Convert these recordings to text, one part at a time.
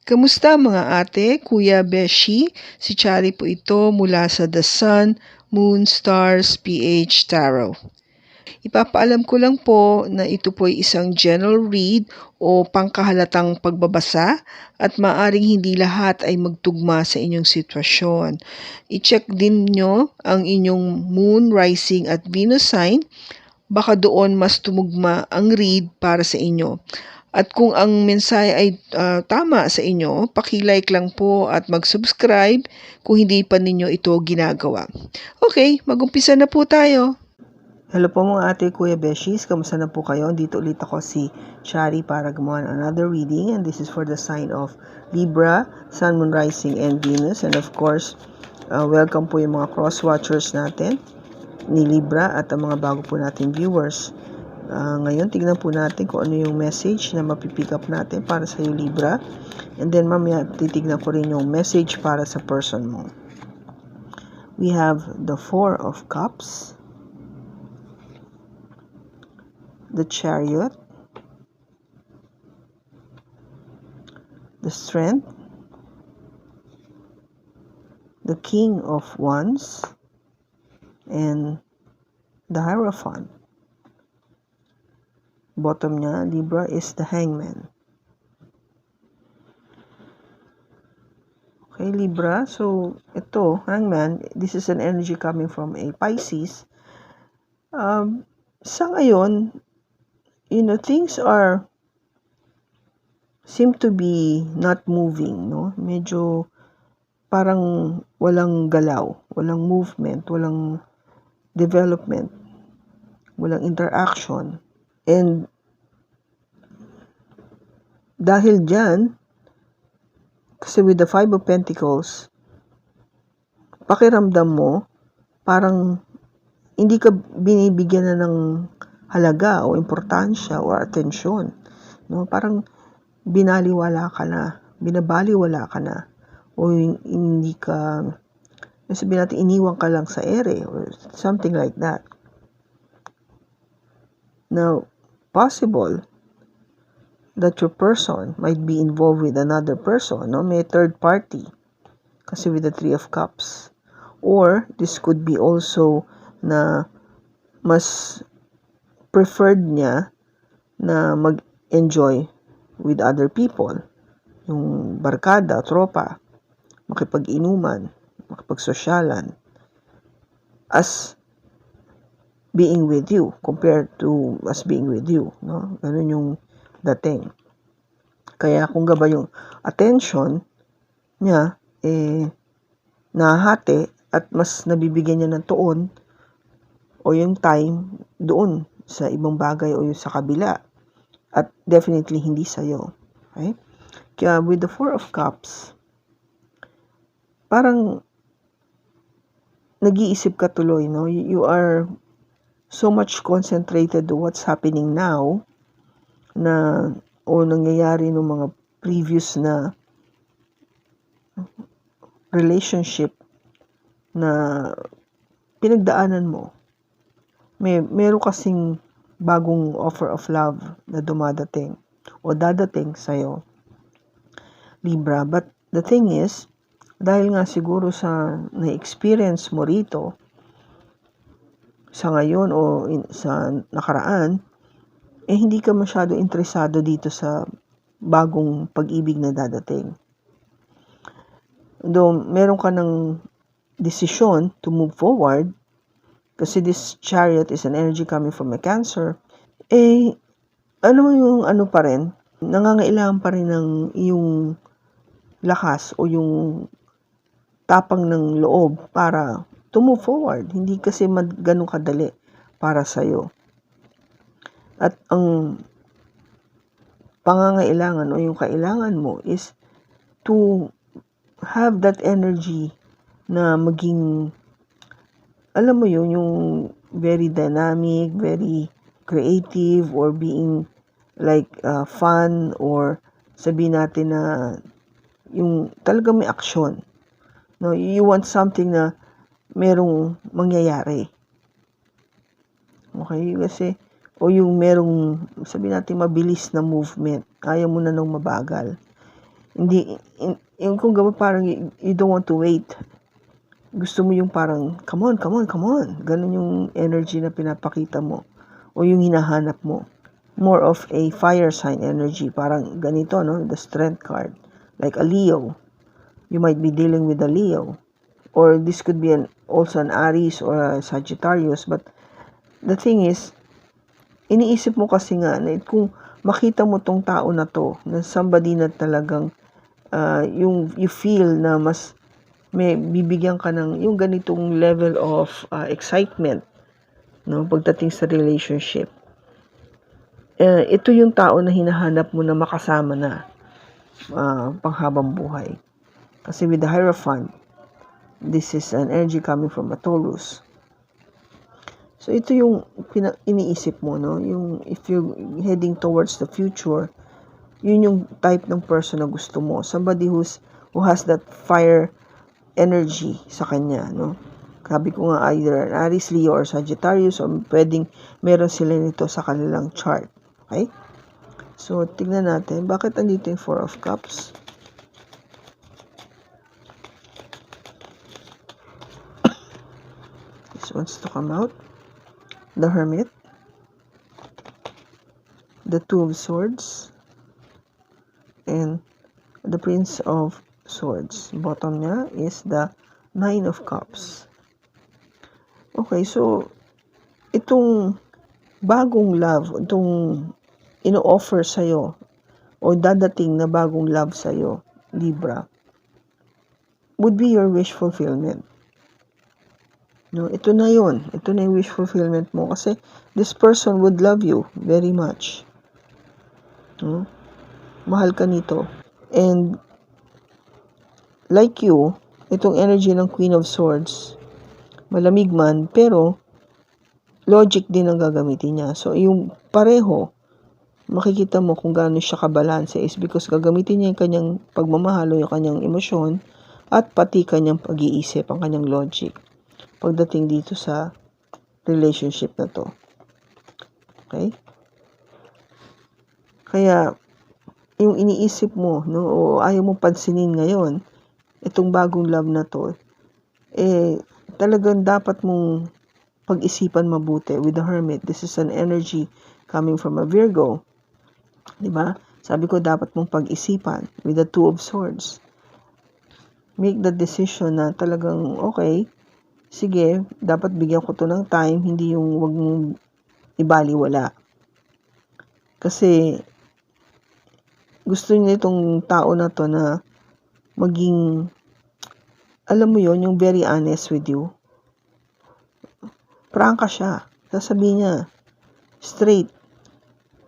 Kamusta mga ate, kuya, beshi? Si Chari po ito mula sa The Sun, Moon, Stars, PH Tarot. Ipapaalam ko lang po na ito po ay isang general read o pangkahalatang pagbabasa at maaring hindi lahat ay magtugma sa inyong sitwasyon. I-check din nyo ang inyong Moon, Rising at Venus sign. Baka doon mas tumugma ang read para sa inyo. At kung ang mensahe ay tama sa inyo, paki-like lang po at mag-subscribe kung hindi pa ninyo ito ginagawa. Okay, mag-umpisa na po tayo. Hello po mga ate, kuya, beshies. Kamusta na po kayo? Dito ulit ako si Chari para gumawa ng another reading. And this is for the sign of Libra, Sun, Moon, Rising, and Venus. And of course, welcome po yung mga cross-watchers natin ni Libra at ang mga bago po nating viewers. Ngayon, tignan po natin kung ano yung message na mapipick up natin para sa iyo, Libra. And then, mamaya, titignan ko rin yung message para sa person mo. We have the Four of Cups, the Chariot, the Strength, the King of Wands, and the Hierophant. Bottom niya, Libra, is the Hangman. Okay, Libra. So, ito, Hangman, this is an energy coming from a Pisces. Sa ngayon, things seem to be not moving, no? Medyo parang walang galaw, walang movement, walang development, walang interaction. And dahil dyan, kasi with the Five of Pentacles, pakiramdam mo, parang hindi ka binibigyan na ng halaga o importansya o atensyon. No? Parang binabaliwala ka na, o hindi ka, sabihin natin, iniwan ka lang sa ere, or something like that. Now, possible that your person might be involved with another person, no? May third party, kasi with the Three of Cups. Or, this could be also na mas preferred niya na mag-enjoy with other people. Yung barkada, tropa, makipag-inuman, makipag-sosyalan, as being with you compared to us being with you, no? Ganun yung dating. Kaya kung gaba yung attention niya, nahati at mas nabibigyan niya ng tuon o yung time doon sa ibang bagay o yung sa kabila, at definitely hindi sa'yo. Okay? Kaya with the Four of Cups, parang nag-iisip ka tuloy, no? You are so much concentrated to what's happening now na o nangyayari ng mga previous na relationship na pinagdaanan mo. Meron kasing bagong offer of love na dumadating o dadating sa'yo, Libra. But the thing is, dahil nga siguro sa na-experience mo rito, sa ngayon o sa nakaraan, hindi ka masyado interesado dito sa bagong pag-ibig na dadating. Though meron ka ng desisyon to move forward, kasi this Chariot is an energy coming from a Cancer, yung pa rin, nangangailangan pa rin ng iyong lakas o yung tapang ng loob para to move forward. Hindi kasi ganun kadali para sa'yo. At ang pangangailangan o yung kailangan mo is to have that energy na maging, alam mo yun, yung very dynamic, very creative, or being like fun, or sabihin natin na yung talagang may aksyon. No, you want something na merong mangyayari. Okay? Kasi, o yung merong, sabihin natin, mabilis na movement. Ayaw mo na nung mabagal. Hindi, yung kung gawin parang you don't want to wait. Gusto mo yung parang, come on, come on, come on. Ganun yung energy na pinapakita mo o yung hinahanap mo. More of a fire sign energy. Parang ganito, no? The strength card. Like a Leo. You might be dealing with a Leo. Or this could be also an Aries or a Sagittarius. But the thing is, iniisip mo kasi nga na kung makita mo tong tao na to, na somebody na talagang yung you feel na mas may bibigyan ka ng yung ganitong level of excitement, no, pagdating sa relationship. Ito yung tao na hinahanap mo na makasama na panghabang buhay. Kasi with the Hierophant, this is an energy coming from a Taurus. So ito yung iniisip mo, no? Yung if you're heading towards the future, yun yung type ng person na gusto mo. Somebody who has that fire energy sa kanya, no? Sabi ko nga either Aries, Leo, or Sagittarius, o pwedeng meron sila nito sa kanilang chart. Okay? So, tignan natin. Bakit andito yung Four of Cups? This wants to come out. The Hermit. The Two of Swords. And the Prince of Swords. Bottom niya is the Nine of Cups. Okay, so itong bagong love, itong ino-offer sa'yo o dadating na bagong love sa'yo, Libra, would be your wish fulfillment. No, ito na yun. Ito na yung wish fulfillment mo kasi this person would love you very much. No? Mahal ka nito. And like you, itong energy ng Queen of Swords, malamig man, pero logic din ang gagamitin niya. So, yung pareho, makikita mo kung gaano siya kabalanse is because gagamitin niya yung kanyang pagmamahal o yung kanyang emosyon at pati kanyang pag-iisip, ang kanyang logic pagdating dito sa relationship na to. Okay? Kaya, yung iniisip mo, no, o ayaw mo pansinin ngayon, itong bagong love na to, talagang dapat mong pag-isipan mabuti with the Hermit. This is an energy coming from a Virgo. Diba? Sabi ko, dapat mong pag-isipan with the Two of Swords. Make the decision na talagang, okay, sige, dapat bigyan ko to ng time, hindi yung wag mong ibaliwala. Kasi, gusto niya itong tao na to na maging, alam mo yon, yung very honest with you. Prangka siya. Sasabihin niya, straight,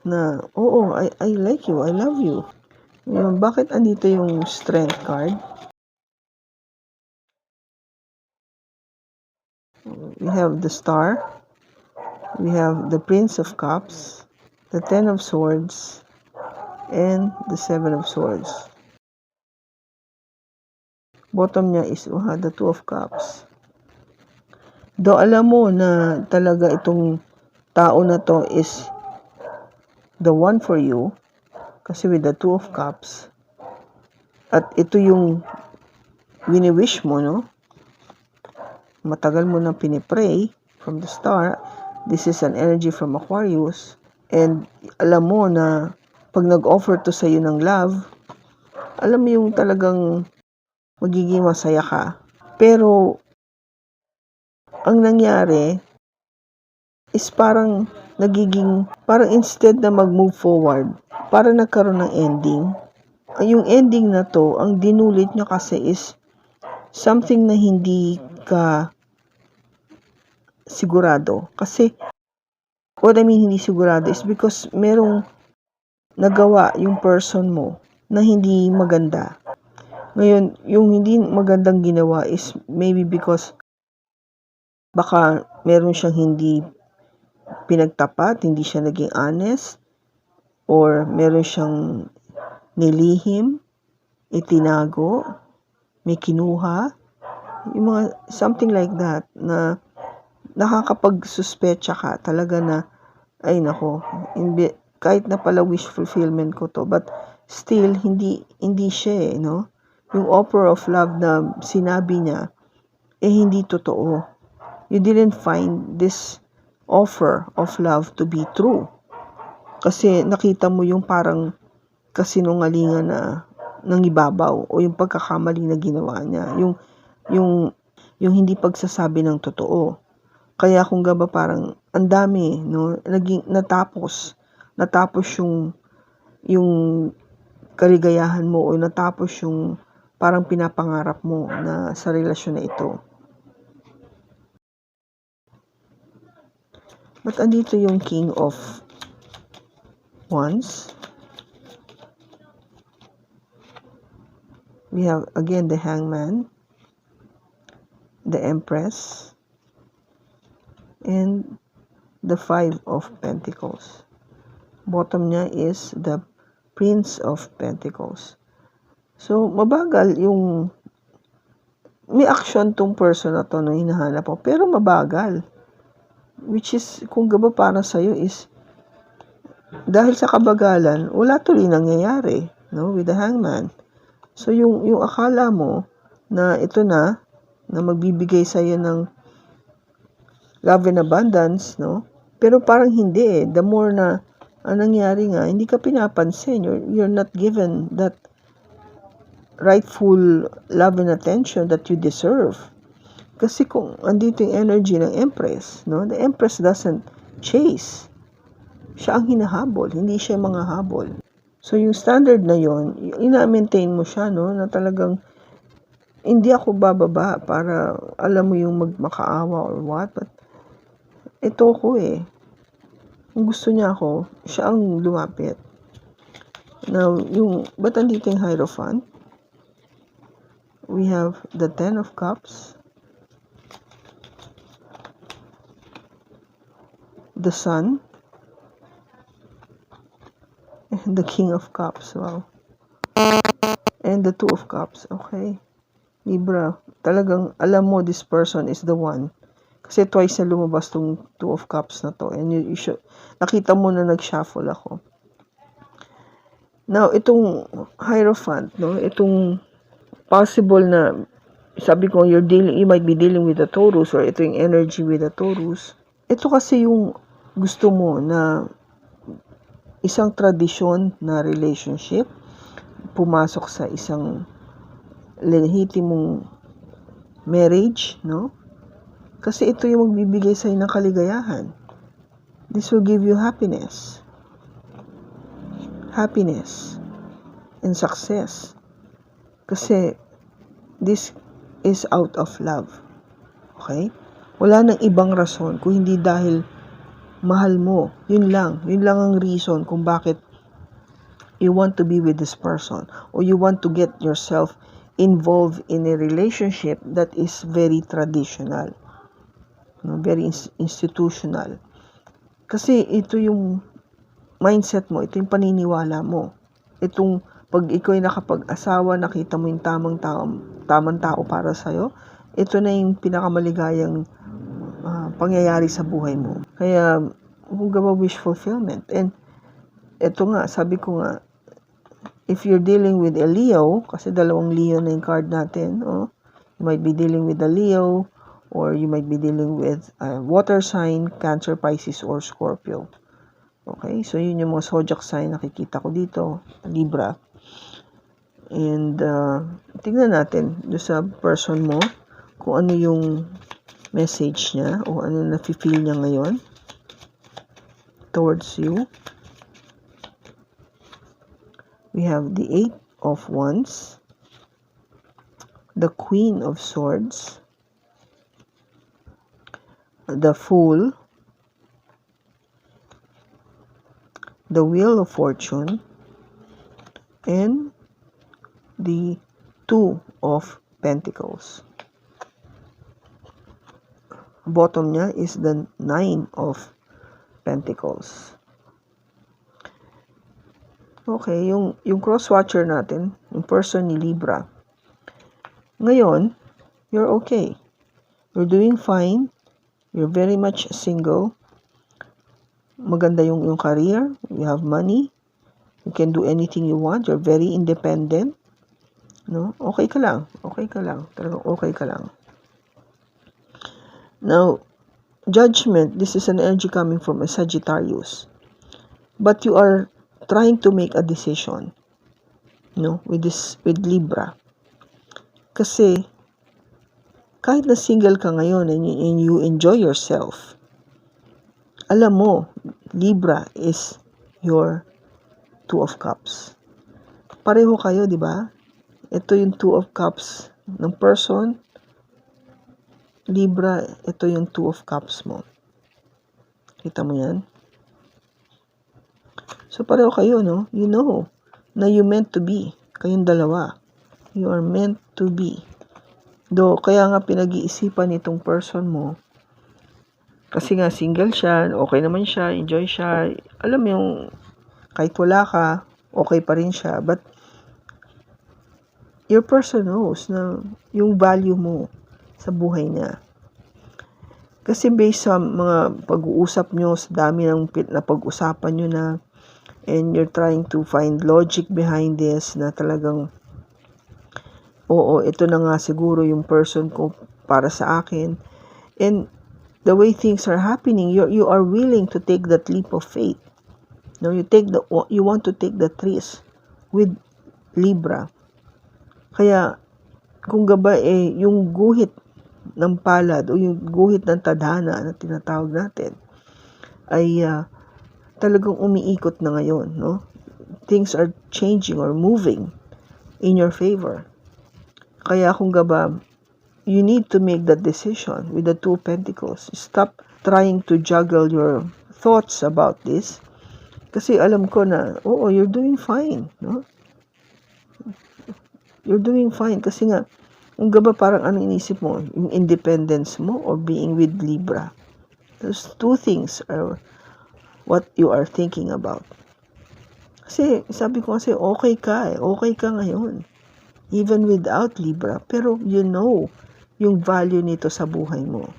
na, oo, I like you, I love you. Ngayon, bakit andito yung Strength card? We have the Star. We have the Prince of Cups, the Ten of Swords, and the Seven of Swords. Bottom niya is the Two of Cups. Do alam mo na talaga itong tao na to is the one for you kasi with the Two of Cups at ito yung wini-wish mo, no? Matagal mo na pinipray from the Star. This is an energy from Aquarius and alam mo na pag nag-offer to sa'yo ng love, alam mo yung talagang magiging masaya ka. Pero ang nangyari is parang instead na mag-move forward, parang nagkaroon ng ending. Yung ending na to, ang dinulit niya kasi is something na hindi ka sigurado. Kasi, what I mean hindi sigurado is because merong nagawa yung person mo na hindi maganda. Ngayon, yung hindi magandang ginawa is maybe because baka meron siyang hindi pinagtapat, hindi siya naging honest, or meron siyang nilihim, itinago, may kinuha, yung mga something like that na nakakapag-suspecha ka talaga na ay nako, kahit na pala wish fulfillment ko to, but still, hindi siya no? Yung offer of love na sinabi niya, hindi totoo. You didn't find this offer of love to be true. Kasi nakita mo yung parang kasinungalingan na nangibabaw o yung pagkakamali na ginawa niya. Yung hindi pagsasabi ng totoo. Kaya kung ba parang ang dami, no, natapos yung kaligayahan mo o natapos yung parang pinapangarap mo na sa relasyon na ito. But andito yung King of Wands. We have again the Hangman, the Empress, and the Five of Pentacles. Bottom niya is the Prince of Pentacles. So, mabagal yung may action tong person na to na hinahanap mo, pero mabagal. Which is, kung gaba para sa'yo is, dahil sa kabagalan, wala tuloy nangyayari, no, with the Hangman. So, yung akala mo na ito na magbibigay sa'yo ng love and abundance, no, pero parang hindi. The more na ang nangyari nga, hindi ka pinapansin. You're not given that rightful love and attention that you deserve. Kasi kung andito yung energy ng Empress, no? The Empress doesn't chase. Siya ang hinahabol, hindi siya mga habol. So yung standard na yon, ina-maintain mo siya, no? Na talagang hindi ako bababa para alam mo yung magmakaawa or what, but ito ko Kung gusto niya ako, siya ang lumapit. Now, ba't andito yung Hierophant? We have the Ten of Cups, the Sun, and the King of Cups. Wow. And the Two of Cups. Okay. Libra, talagang alam mo this person is the one. Kasi twice na lumabas tong Two of Cups na to. And you should, nakita mo na nag-shuffle ako. Now, itong Hierophant, no? Itong possible na, sabi ko, you might be dealing with a Taurus or ito yung energy with a Taurus. Ito kasi yung gusto mo na isang tradisyon na relationship, pumasok sa isang lehitimong marriage, no? Kasi ito yung magbibigay sa'yo ng kaligayahan. This will give you happiness. Happiness and success. Kasi this is out of love. Okay? Wala nang ibang rason kung hindi dahil mahal mo. Yun lang ang reason kung bakit you want to be with this person or you want to get yourself involved in a relationship that is very traditional, no? Very institutional. Kasi ito yung mindset mo, ito yung paniniwala mo. Itong pag ikaw ay nakapag-asawa, nakita mo yung tamang tao para sa'yo, ito na yung pinakamaligayang pangyayari sa buhay mo. Kaya, kung gawa wish fulfillment. And, ito nga, sabi ko nga, if you're dealing with a Leo, kasi dalawang Leo na yung card natin, you might be dealing with a Leo, or you might be dealing with a water sign, Cancer, Pisces, or Scorpio. Okay, so yun yung mga zodiac sign nakikita ko dito, Libra. And, tingnan natin doon sa person mo, kung ano yung message niya o ano na-feel niya ngayon towards you. We have the Eight of Wands, the Queen of Swords, the Fool, the Wheel of Fortune, and the Two of Pentacles. Bottom niya is the Nine of Pentacles. Okay, yung cross-watcher natin, yung person ni Libra. Ngayon, you're okay. You're doing fine. You're very much single. Maganda yung career. You have money. You can do anything you want. You're very independent. No? Okay ka lang. Talagang okay ka lang. Now, Judgment, this is an energy coming from a Sagittarius. But you are trying to make a decision, with Libra. Kasi, kahit na single ka ngayon and you enjoy yourself, alam mo, Libra is your Two of Cups. Pareho kayo, di ba? Ito yung Two of Cups ng person. Libra, ito yung Two of Cups mo. Kita mo yan? So, pareho kayo, no? You know na you meant to be. Kayong dalawa. You are meant to be. Kaya nga pinag-iisipan itong person mo. Kasi nga single siya, okay naman siya, enjoy siya. Alam mo yung kahit wala ka, okay pa rin siya. But your person knows na yung value mo sa buhay niya. Kasi based sa mga pag-uusap nyo, sa dami ng napag-usapan nyo na, and you're trying to find logic behind this, na talagang, oo, ito na nga siguro yung person ko para sa akin. And the way things are happening, you are willing to take that leap of faith. No, you want to take that risk with Libra. Kaya, kung gaba yung guhit ng palad o yung guhit ng tadhana na tinatawag natin ay talagang umiikot na ngayon, no? Things are changing or moving in your favor. Kaya kung gaba, you need to make that decision with the Two of Pentacles. Stop trying to juggle your thoughts about this. Kasi alam ko na, oo, you're doing fine, no? You're doing fine kasi nga, kung gaba parang anong inisip mo, yung independence mo or being with Libra. Those two things are what you are thinking about. Kasi, sabi ko kasi, okay ka ngayon. Even without Libra. Pero you know yung value nito sa buhay mo.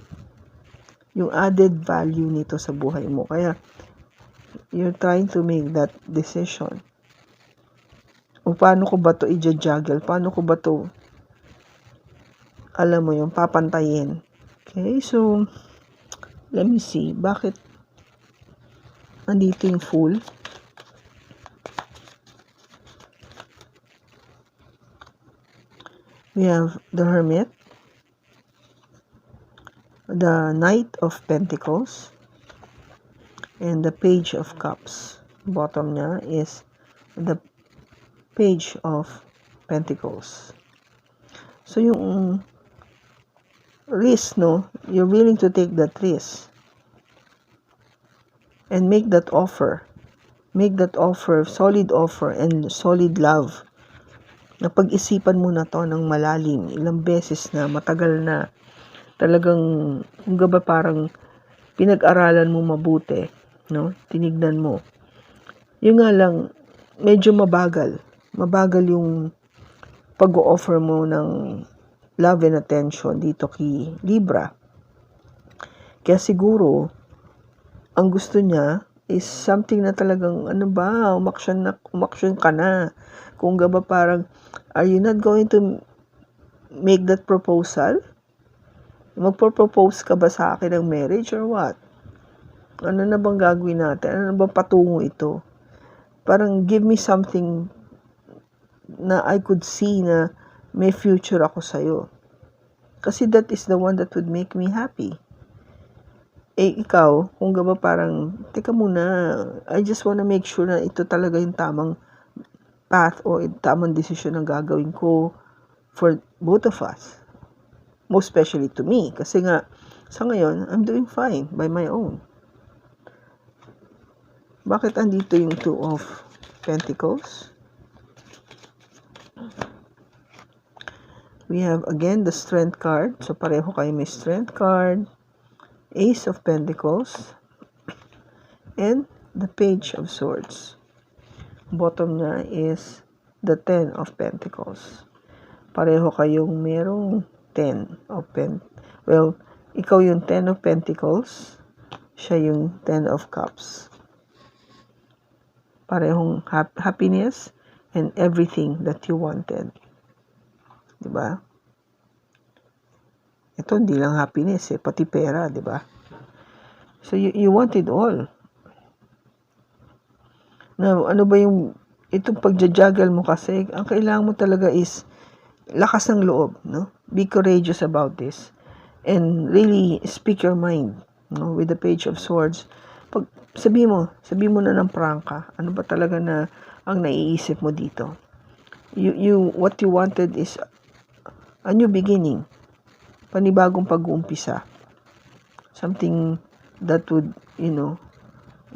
Yung added value nito sa buhay mo. Kaya, you're trying to make that decision. O paano ko ba to i-juggle? Paano ko ba to alam mo yung papantayin? Okay, so let me see. Bakit andito yung Fool? We have the Hermit, the Knight of Pentacles, and the Page of Cups. Bottom niya is the Page of Pentacles. So yung risk, no? You're willing to take that risk and make that offer. Make that offer, solid offer and solid love. Napag-isipan mo na to ng malalim, ilang beses na, matagal na. Talagang, kung ba parang pinag-aralan mo mabuti, no? Tinignan mo. Yung nga lang, medyo mabagal. Mabagal yung pag-o-offer mo ng love and attention dito kay Libra. Kaya siguro, ang gusto niya is something na talagang, umaksyon ka na. Kung ba parang, are you not going to make that proposal? Magpo-propose ka ba sa akin ng marriage or what? Ano na bang gagawin natin? Ano na bang patungo ito? Parang give me something na I could see na may future ako sa'yo. Kasi that is the one that would make me happy. Ikaw, kung ba parang, teka muna, I just wanna make sure na ito talaga yung tamang path o tamang decision na gagawin ko for both of us. Most especially to me. Kasi nga, sa ngayon, I'm doing fine by my own. Bakit andito yung Two of Pentacles? We have again the Strength card. So pareho kayo may Strength card, Ace of Pentacles, and the Page of Swords. Bottom niya is the Ten of Pentacles. Pareho kayong merong Ten of Pentacles. Well, ikaw yung Ten of Pentacles, siya yung Ten of Cups. Parehong happiness and everything that you wanted. Diba? Ito, hindi lang happiness pati pera, diba? So, you want it all. Now, ano ba yung, itong pagja-juggle mo kasi, ang kailangan mo talaga is lakas ng loob, no? Be courageous about this. And really speak your mind, no? With the Page of Swords. Pag sabi mo na ng prangka, ano ba talaga na ang naiisip mo dito? What you wanted is a new beginning. Panibagong pag-uumpisa. Something that would,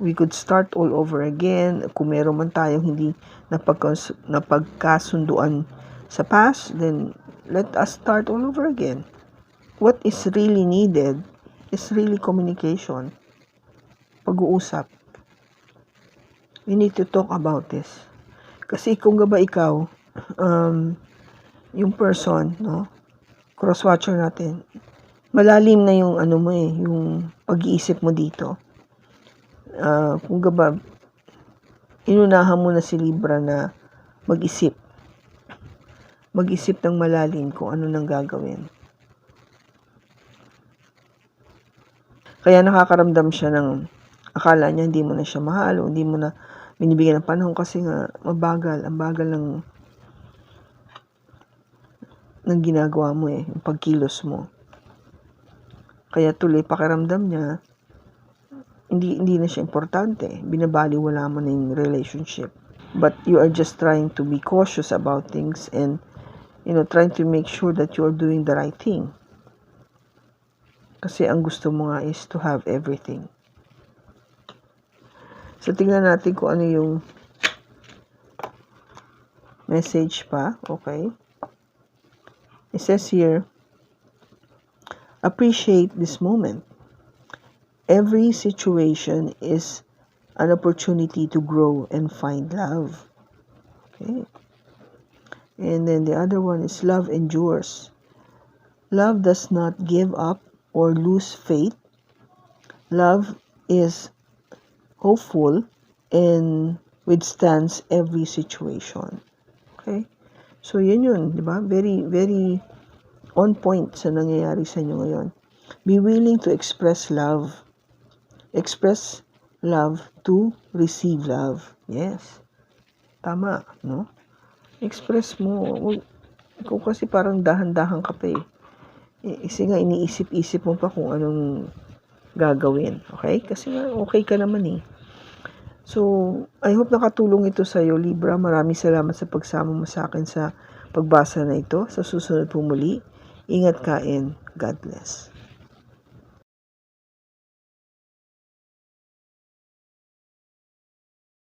we could start all over again. Kung meron man tayong hindi napagkasunduan sa past, then let us start all over again. What is really needed is really communication. Pag-uusap. We need to talk about this. Kasi kung ba ikaw, yung person, no, cross-watcher natin, malalim na yung yung pag-iisip mo dito. Kung ba, inunahan mo na si Libra na mag-isip ng malalim kung ano nang gagawin. Kaya nakakaramdam siya ng akala niya hindi mo na siya mahal o hindi mo na binibigyan ng panahon kasi nga mabagal, ang bagal ng ginagawa mo yung pagkilos mo. Kaya tuloy pakiramdam niya hindi na siya importante. Binabaliwala mo na yung relationship. But you are just trying to be cautious about things and trying to make sure that you are doing the right thing. Kasi ang gusto mo nga is to have everything. So, tingnan natin kung ano yung message pa. Okay. It says here, appreciate this moment. Every situation is an opportunity to grow and find love. Okay. And then the other one is love endures. Love does not give up or lose faith. Love is hopeful and withstands every situation. Okay? So, yun, di ba? Very, very on point sa nangyayari sa inyo ngayon. Be willing to express love. Express love to receive love. Yes. Tama, no? Express mo. Ikaw kasi parang dahan-dahan ka pa Kasi nga iniisip-isip mo pa kung anong gagawin. Okay? Kasi nga okay ka naman So, I hope nakatulong ito sa iyo, Libra. Maraming salamat sa pagsama mo sa akin sa pagbasa na ito. Sa susunod po muli, ingat ka and God bless.